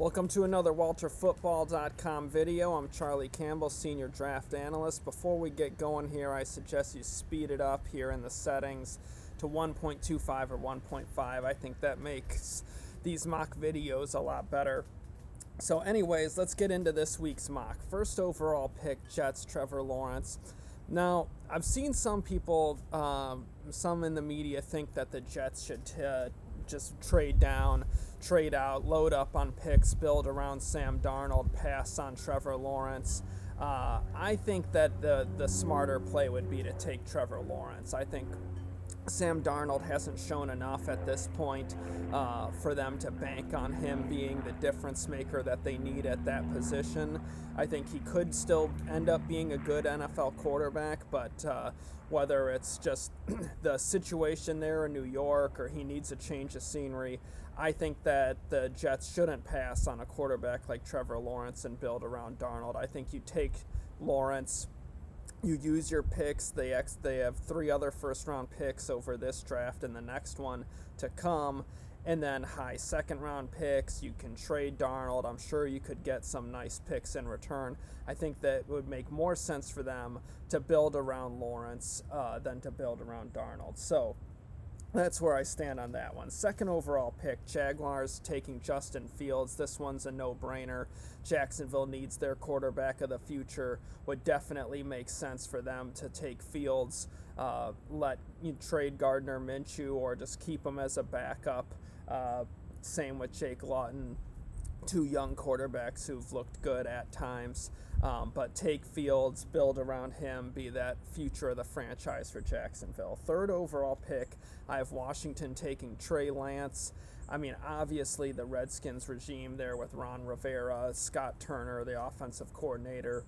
Welcome to another WalterFootball.com video. I'm Charlie Campbell, Senior Draft Analyst. Before we get going here, I suggest you speed it up here in the settings to 1.25 or 1.5. I think that makes these mock videos a lot better. So anyways, let's get into this week's mock. First overall pick, Jets, Trevor Lawrence. Now, I've seen some people, some in the media think that the Jets should just trade down, trade out, load up on picks, build around Sam Darnold, pass on Trevor Lawrence. I think that the smarter play would be to take Trevor Lawrence. I think Sam Darnold hasn't shown enough at this point for them to bank on him being the difference maker that they need at that position. I think he could still end up being a good NFL quarterback, but whether it's just the situation there in New York or he needs a change of scenery, I think that the Jets shouldn't pass on a quarterback like Trevor Lawrence and build around Darnold. I think you take Lawrence, you use your picks. They have 3 other first-round picks over this draft and the next one to come, and then high second-round picks. You can trade Darnold. I'm sure you could get some nice picks in return. I think that would make more sense for them to build around Lawrence than to build around Darnold. So that's where I stand on that one. Second overall pick, Jaguars taking Justin Fields. This one's a no-brainer. Jacksonville needs their quarterback of the future. Would definitely make sense for them to take Fields, let you trade Gardner Minshew, or just keep him as a backup. Same with Jake Lawton. 2 young quarterbacks who've looked good at times. But take Fields, build around him, be that future of the franchise for Jacksonville. Third overall pick, I have Washington taking Trey Lance. I mean, obviously the Redskins regime there with Ron Rivera, Scott Turner, the offensive coordinator,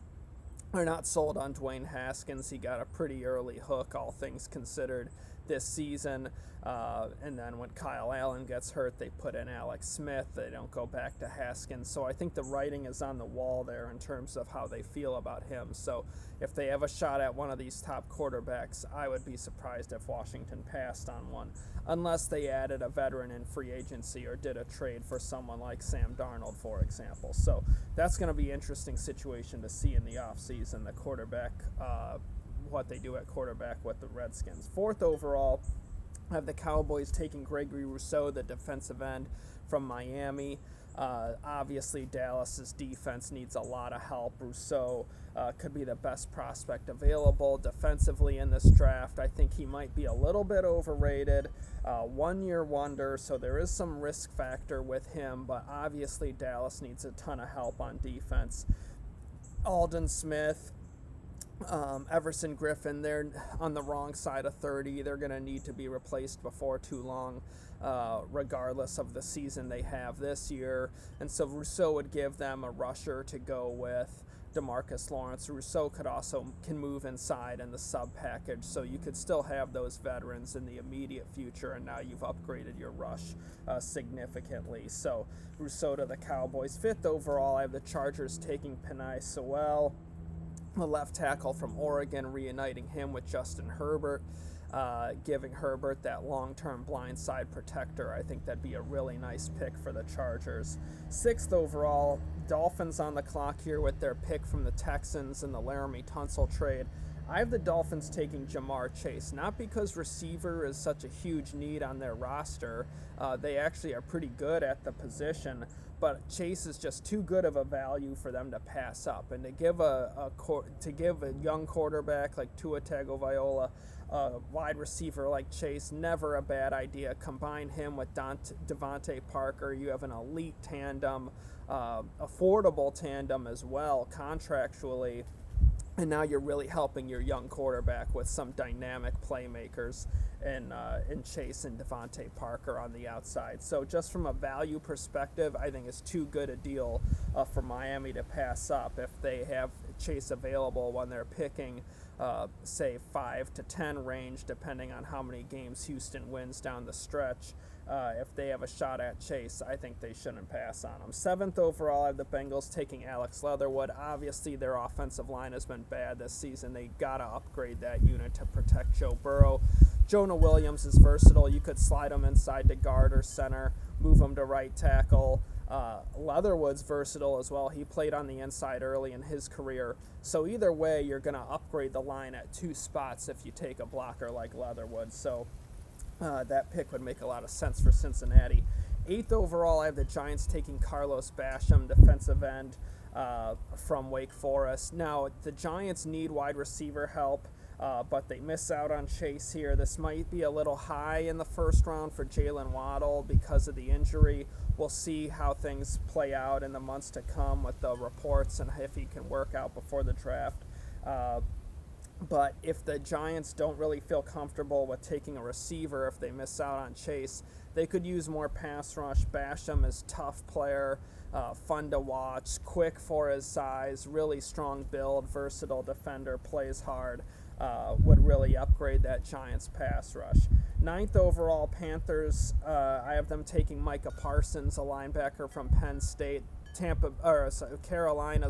are not sold on Dwayne Haskins. He got a pretty early hook, all things considered, this season. And then when Kyle Allen gets hurt, they put in Alex Smith. They don't go back to Haskins. So I think the writing is on the wall there in terms of how they feel about him. So if they have a shot at one of these top quarterbacks, I would be surprised if Washington passed on one, unless they added a veteran in free agency or did a trade for someone like Sam Darnold, for example. So that's going to be an interesting situation to see in the offseason, the quarterback, what they do at quarterback with the Redskins. Fourth overall, I have the Cowboys taking Gregory Rousseau, the defensive end from Miami. Obviously, Dallas's defense needs a lot of help. Rousseau could be the best prospect available defensively in this draft. I think he might be a little bit overrated. 1-year wonder, so there is some risk factor with him, but obviously Dallas needs a ton of help on defense. Aldon Smith, Everson Griffin, they're on the wrong side of 30. They're going to need to be replaced before too long, regardless of the season they have this year. And so Rousseau would give them a rusher to go with DeMarcus Lawrence. Rousseau can move inside in the sub package, so you could still have those veterans in the immediate future, and now you've upgraded your rush significantly. So Rousseau to the Cowboys. Fifth overall, I have the Chargers taking Penei Sewell, the left tackle from Oregon, reuniting him with Justin Herbert, giving Herbert that long-term blindside protector. I think that'd be a really nice pick for the Chargers. Sixth overall, Dolphins on the clock here with their pick from the Texans in the Laramie Tunsil trade. I have the Dolphins taking Jamar Chase, not because receiver is such a huge need on their roster. They actually are pretty good at the position, but Chase is just too good of a value for them to pass up. And to give a young quarterback like Tua Tagovailoa, a wide receiver like Chase, never a bad idea. Combine him with Devontae Parker. You have an elite tandem, affordable tandem as well, contractually. And now you're really helping your young quarterback with some dynamic playmakers in Chase and Devontae Parker on the outside. So just from a value perspective, I think it's too good a deal for Miami to pass up if they have Chase available when they're picking, say, 5 to 10 range, depending on how many games Houston wins down the stretch. If they have a shot at Chase, I think they shouldn't pass on him. Seventh overall, I have the Bengals taking Alex Leatherwood. Obviously, their offensive line has been bad this season. They got to upgrade that unit to protect Joe Burrow. Jonah Williams is versatile. You could slide him inside to guard or center, move him to right tackle. Leatherwood's versatile as well. He played on the inside early in his career. So either way, you're going to upgrade the line at 2 spots if you take a blocker like Leatherwood. So that pick would make a lot of sense for Cincinnati. 8th overall, I have the Giants taking Carlos Basham, defensive end from Wake Forest. Now, the Giants need wide receiver help, but they miss out on Chase here. This might be a little high in the first round for Jalen Waddle because of the injury. We'll see how things play out in the months to come with the reports and if he can work out before the draft. But if the Giants don't really feel comfortable with taking a receiver, if they miss out on Chase, they could use more pass rush. Basham is a tough player, fun to watch, quick for his size, really strong build, versatile defender, plays hard, would really upgrade that Giants pass rush. 9th overall, Panthers, I have them taking Micah Parsons, a linebacker from Penn State. Carolina's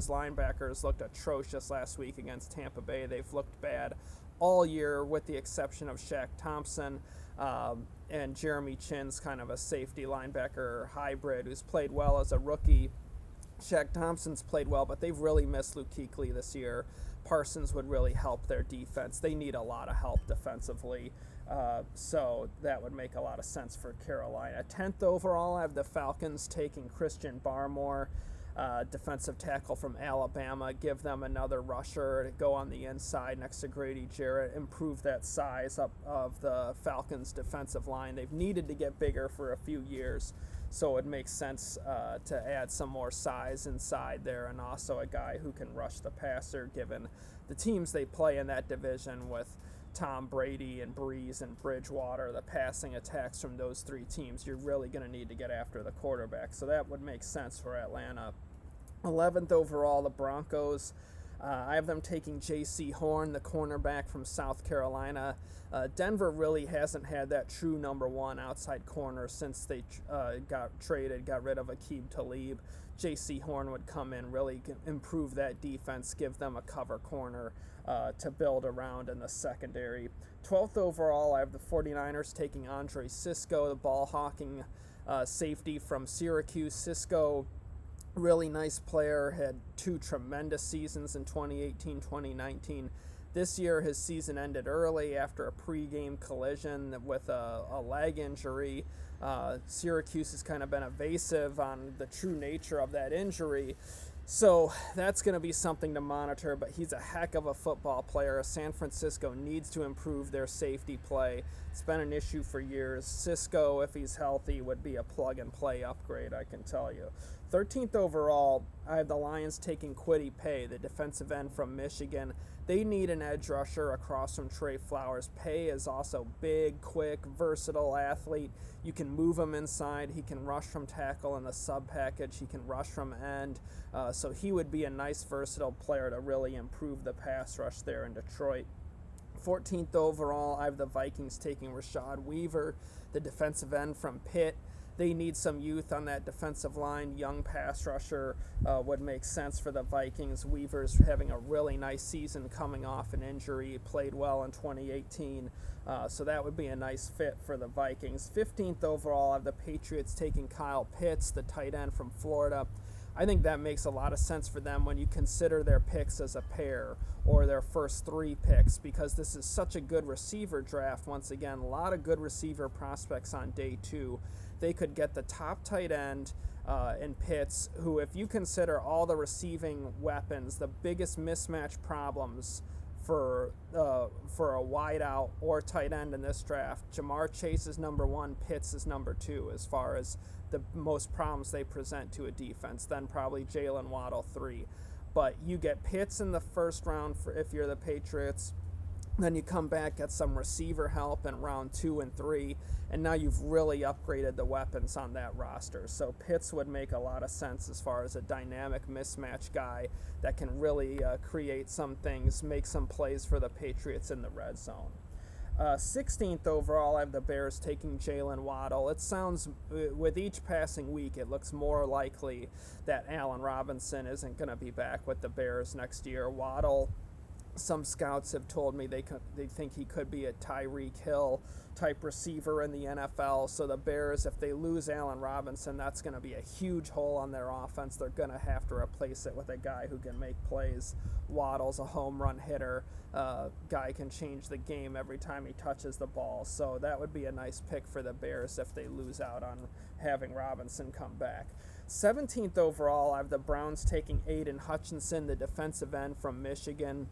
linebackers looked atrocious last week against Tampa Bay. They've looked bad all year with the exception of Shaq Thompson and Jeremy Chinn's kind of a safety linebacker hybrid who's played well as a rookie. Shaq Thompson's played well, but they've really missed Luke Kuechly this year. Parsons would really help their defense. They need a lot of help defensively. So that would make a lot of sense for Carolina. 10th overall, I have the Falcons taking Christian Barmore, defensive tackle from Alabama. Give them another rusher to go on the inside next to Grady Jarrett, improve that size up of the Falcons' defensive line. They've needed to get bigger for a few years, so it makes sense to add some more size inside there, and also a guy who can rush the passer given the teams they play in that division with Tom Brady and Breeze and Bridgewater, the passing attacks from those 3 teams. You're really going to need to get after the quarterback, so that would make sense for Atlanta. 11th overall, the Broncos. I have them taking J.C. Horn, the cornerback from South Carolina. Denver really hasn't had that true number 1 outside corner since they got rid of Aqib Talib. J.C. Horn would come in, really improve that defense, give them a cover corner to build around in the secondary. 12th overall, I have the 49ers taking Andre Cisco, the ball-hawking safety from Syracuse. Cisco, really nice player, had 2 tremendous seasons in 2018-2019. This year, his season ended early after a pregame collision with a leg injury. Syracuse has kind of been evasive on the true nature of that injury. So that's going to be something to monitor, but he's a heck of a football player. San Francisco needs to improve their safety play. It's been an issue for years. Cisco, if he's healthy, would be a plug-and-play upgrade, I can tell you. 13th overall, I have the Lions taking Kwity Paye, the defensive end from Michigan. They need an edge rusher across from Trey Flowers. Paye is also big, quick, versatile athlete. You can move him inside. He can rush from tackle in the sub package. He can rush from end. So he would be a nice, versatile player to really improve the pass rush there in Detroit. 14th overall, I have the Vikings taking Rashad Weaver, the defensive end from Pitt. They need some youth on that defensive line. Young pass rusher would make sense for the Vikings. Weaver's having a really nice season coming off an injury. He played well in 2018, so that would be a nice fit for the Vikings. 15th overall, I have the Patriots taking Kyle Pitts, the tight end from Florida. I think that makes a lot of sense for them when you consider their picks as a pair or their first 3 picks, because this is such a good receiver draft. Once again, a lot of good receiver prospects on day 2. They could get the top tight end in Pitts, who, if you consider all the receiving weapons, the biggest mismatch problems for a wideout or tight end in this draft, Jamar Chase is number 1, Pitts is number 2 as far as the most problems they present to a defense, then probably Jalen Waddle 3. But you get Pitts in the first round if you're the Patriots. Then you come back, get some receiver help in round 2 and 3, and now you've really upgraded the weapons on that roster. So Pitts would make a lot of sense as far as a dynamic mismatch guy that can really create some things, make some plays for the Patriots in the red zone. 16th overall, I have the Bears taking Jalen Waddle. It sounds, with each passing week, it looks more likely that Allen Robinson isn't going to be back with the Bears next year. Waddle Some scouts have told me they think he could be a Tyreek Hill type receiver in the NFL. So the Bears, if they lose Allen Robinson, that's going to be a huge hole on their offense. They're going to have to replace it with a guy who can make plays. Waddle's a home run hitter. Guy can change the game every time he touches the ball. So that would be a nice pick for the Bears if they lose out on having Robinson come back. 17th overall, I have the Browns taking Aiden Hutchinson, the defensive end from Michigan.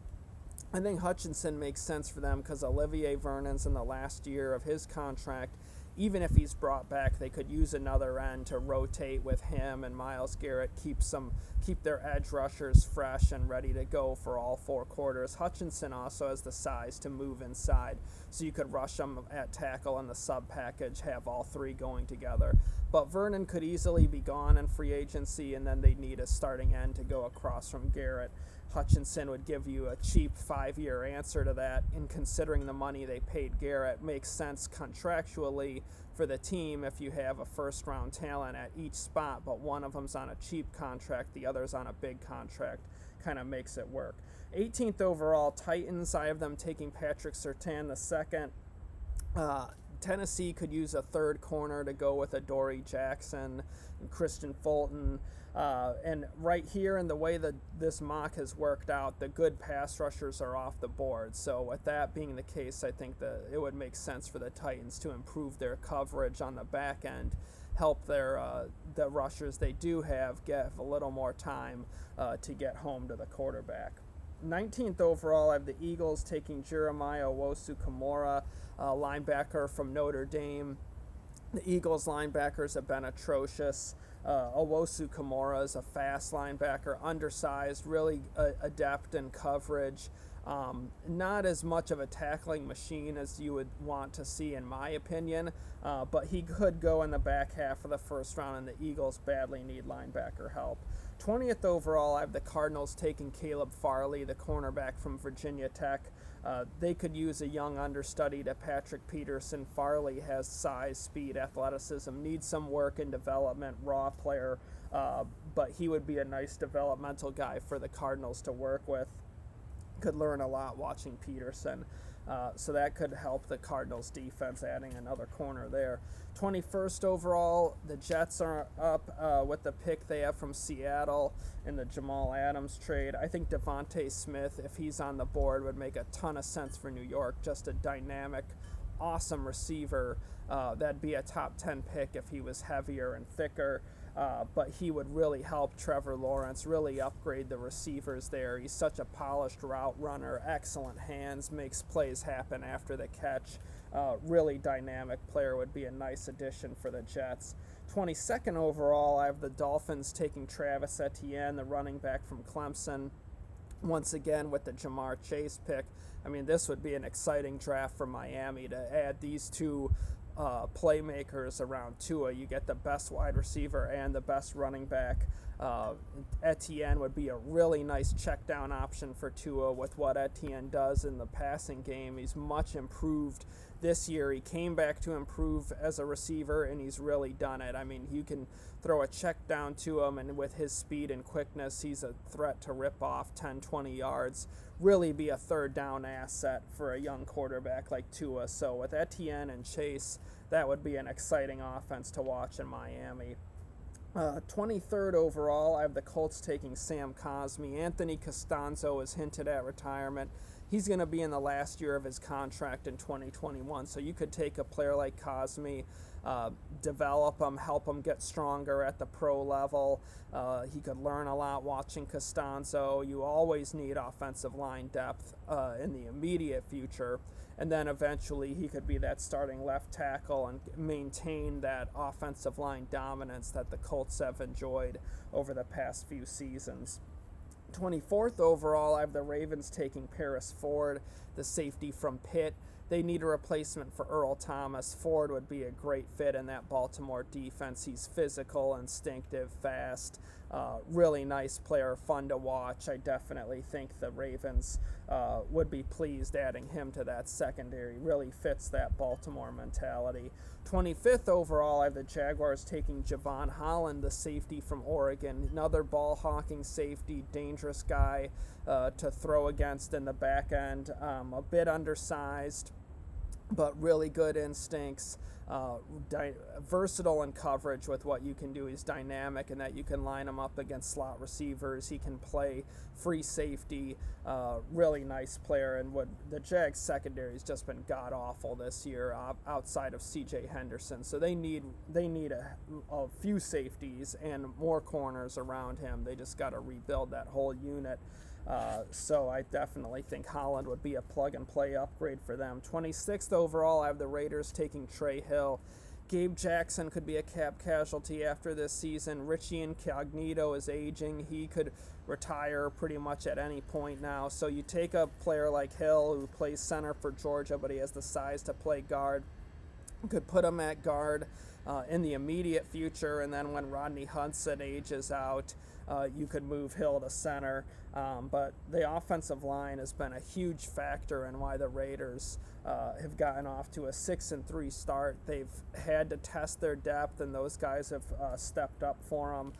I think Hutchinson makes sense for them because Olivier Vernon's in the last year of his contract. Even if he's brought back, they could use another end to rotate with him and Myles Garrett, keep their edge rushers fresh and ready to go for all 4 quarters. Hutchinson also has the size to move inside, so you could rush him at tackle in the sub package, have all 3 going together. But Vernon could easily be gone in free agency, and then they'd need a starting end to go across from Garrett. Hutchinson would give you a cheap 5-year answer to that, and considering the money they paid Garrett, makes sense contractually for the team if you have a first-round talent at each spot, but one of them's on a cheap contract, the other's on a big contract. Kind of makes it work. 18th overall, Titans, I have them taking Patrick Surtain II. Tennessee could use a third corner to go with Adoree Jackson and Christian Fulton. And right here, in the way that this mock has worked out, the good pass rushers are off the board. So with that being the case, I think that it would make sense for the Titans to improve their coverage on the back end, help their the rushers they do have get a little more time to get home to the quarterback. 19th overall, I have the Eagles taking Jeremiah Owusu-Koramoah, linebacker from Notre Dame. The Eagles linebackers have been atrocious. Owusu-Koramoah is a fast linebacker, undersized, really adept in coverage. Not as much of a tackling machine as you would want to see, in my opinion, but he could go in the back half of the first round, and the Eagles badly need linebacker help. 20th overall, I have the Cardinals taking Caleb Farley, the cornerback from Virginia Tech. They could use a young understudy to Patrick Peterson. Farley has size, speed, athleticism, needs some work in development, raw player, but he would be a nice developmental guy for the Cardinals to work with. Could learn a lot watching Peterson. So that could help the Cardinals defense, adding another corner there. 21st overall, the Jets are up with the pick they have from Seattle in the Jamal Adams trade. I think Devontae Smith, if he's on the board, would make a ton of sense for New York. Just a dynamic, awesome receiver. That'd be a top 10 pick if he was heavier and thicker. But he would really help Trevor Lawrence, really upgrade the receivers there. He's such a polished route runner, excellent hands, makes plays happen after the catch. Really dynamic player, would be a nice addition for the Jets. 22nd overall, I have the Dolphins taking Travis Etienne, the running back from Clemson. Once again with the Jamar Chase pick. I mean, this would be an exciting draft for Miami to add these two playmakers around Tua. You get the best wide receiver and the best running back. Etienne would be a really nice check down option for Tua with what Etienne does in the passing game. He's much improved this year. He came back to improve as a receiver, and he's really done it. I mean, you can throw a check down to him, and with his speed and quickness, he's a threat to rip off 10, 20 yards. Really be a third down asset for a young quarterback like Tua. So with Etienne and Chase, that would be an exciting offense to watch in Miami. 23rd overall, I have the Colts taking Sam Cosmi. Anthony Costanzo is hinted at retirement. He's going to be in the last year of his contract in 2021, so you could take a player like Cosmi, develop him, help him get stronger at the pro level. He could learn a lot watching Costanzo. You always need offensive line depth in the immediate future. And then eventually he could be that starting left tackle and maintain that offensive line dominance that the Colts have enjoyed over the past few seasons. 24th overall, I have the Ravens taking Paris Ford, the safety from Pitt. They need a replacement for Earl Thomas. Ford would be a great fit in that Baltimore defense. He's physical, instinctive, fast, really nice player, fun to watch. I definitely think the Ravens would be pleased adding him to that secondary. Really fits that Baltimore mentality. 25th overall, I have the Jaguars taking Javon Holland, the safety from Oregon. Another ball-hawking safety, dangerous guy to throw against in the back end. A bit undersized, but really good instincts. Versatile in coverage with what you can do. He's dynamic in that you can line him up against slot receivers. He can play free safety. Really nice player. And what the Jags secondary has just been god awful this year outside of C.J. Henderson. So they need a few safeties and more corners around him. They just got to rebuild that whole unit. So I definitely think Holland would be a plug-and-play upgrade for them. 26th overall, I have the Raiders taking Trey Hill. Gabe Jackson could be a cap casualty after this season. Richie Incognito is aging. He could retire pretty much at any point now. So you take a player like Hill, who plays center for Georgia, but he has the size to play guard. You could put him at guard in the immediate future, and then when Rodney Hudson ages out, you could move Hill to center. But the offensive line has been a huge factor in why the Raiders have gotten off to a 6-3 start. They've had to test their depth, and those guys have stepped up for them.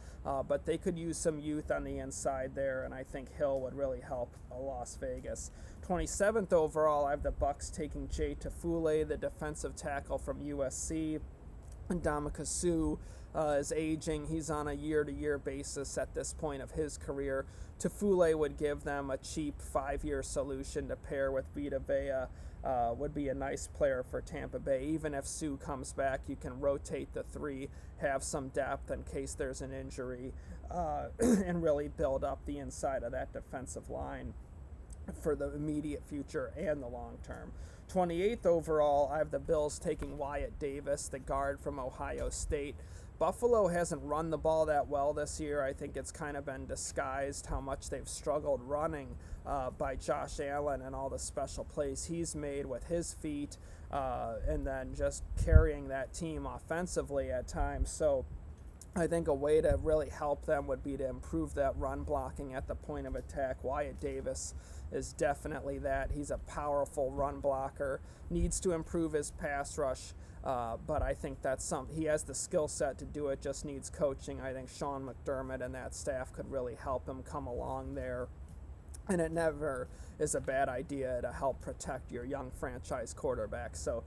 But they could use some youth on the inside there, and I think Hill would really help Las Vegas. 27th overall, I have the Bucks taking Jay Tafule, the defensive tackle from USC. Ndamukong Suh is aging. He's on a year-to-year basis at this point of his career. Tafule would give them a cheap 5-year solution to pair with Vita Vea. Would be a nice player for Tampa Bay. Even if Suh comes back, you can rotate the three, have some depth in case there's an injury, and really build up the inside of that defensive line for the immediate future and the long term. 28th overall, I have the Bills taking Wyatt Davis, the guard from Ohio State. Buffalo hasn't run the ball that well this year. I think it's kind of been disguised how much they've struggled running by Josh Allen and all the special plays he's made with his feet, and then just carrying that team offensively at times. So I think a way to really help them would be to improve that run blocking at the point of attack. Wyatt Davis is definitely that. He's a powerful run blocker, needs to improve his pass rush, but I think that's something. He has the skill set to do it, just needs coaching. I think Sean McDermott and that staff could really help him come along there. And it never is a bad idea to help protect your young franchise quarterback. So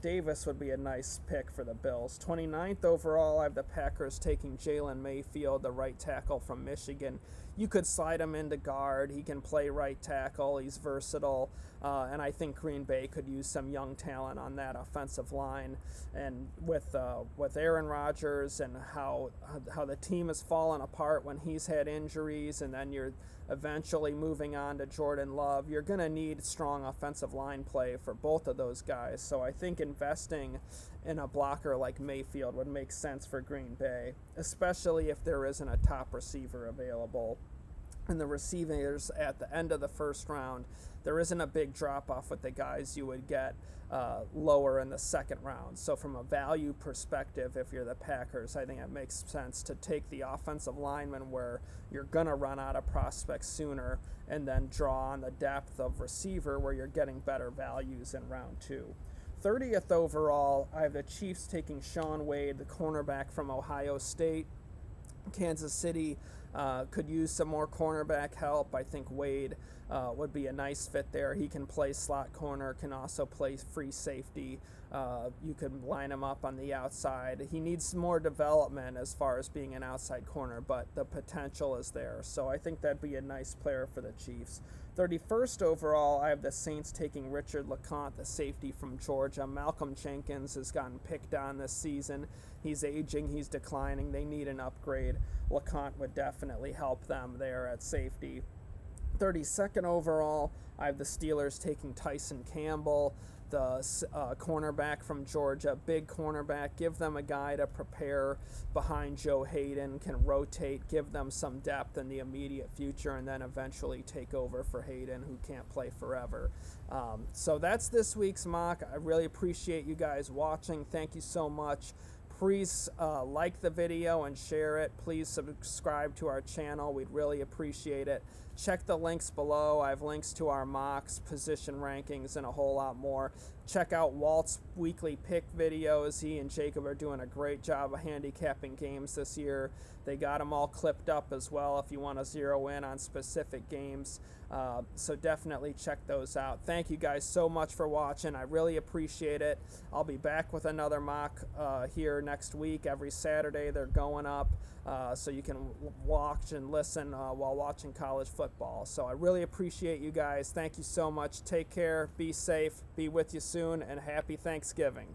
Davis would be a nice pick for the Bills. 29th overall, I have the Packers taking Jalen Mayfield, the right tackle from Michigan. You could slide him into guard. He can play right tackle. He's versatile. And I think Green Bay could use some young talent on that offensive line. And with Aaron Rodgers and how the team has fallen apart when he's had injuries, and then you're eventually moving on to Jordan Love, you're going to need strong offensive line play for both of those guys. So I think investing in a blocker like Mayfield would make sense for Green Bay, especially if there isn't a top receiver available. And the receivers at the end of the first round, there isn't a big drop-off with the guys you would get lower in the second round. So from a value perspective, if you're the Packers, I think it makes sense to take the offensive lineman where you're going to run out of prospects sooner, and then draw on the depth of receiver where you're getting better values in round 2. 30th overall, I have the Chiefs taking Shaun Wade, the cornerback from Ohio State. Kansas City could use some more cornerback help. I think Wade would be a nice fit there. He can play slot corner, can also play free safety. You could line him up on the outside. He needs more development as far as being an outside corner, but the potential is there. So I think that'd be a nice player for the Chiefs. 31st overall, I have the Saints taking Richard LeCounte, the safety from Georgia. Malcolm Jenkins has gotten picked on this season. He's aging, he's declining. They need an upgrade. LeCounte would definitely help them there at safety. 32nd overall, I have the Steelers taking Tyson Campbell, the cornerback from Georgia, big cornerback. Give them a guy to prepare behind Joe Hayden, can rotate, give them some depth in the immediate future, and then eventually take over for Hayden, who can't play forever. So that's this week's mock. I really appreciate you guys watching. Thank you so much. Please like the video and share it. Please subscribe to our channel. We'd really appreciate it. check the links below. I have links to our mocks, position rankings, and a whole lot more. Check out Walt's weekly pick videos. He and Jacob are doing a great job of handicapping games this year. They got them all clipped up as well if you want to zero in on specific games. So definitely check those out. Thank you guys so much for watching. I really appreciate it. I'll be back with another mock here next week. Every Saturday they're going up, so you can watch and listen while watching college football. So I really appreciate you guys. Thank you so much. Take care. Be safe. Be with you soon, and happy Thanksgiving.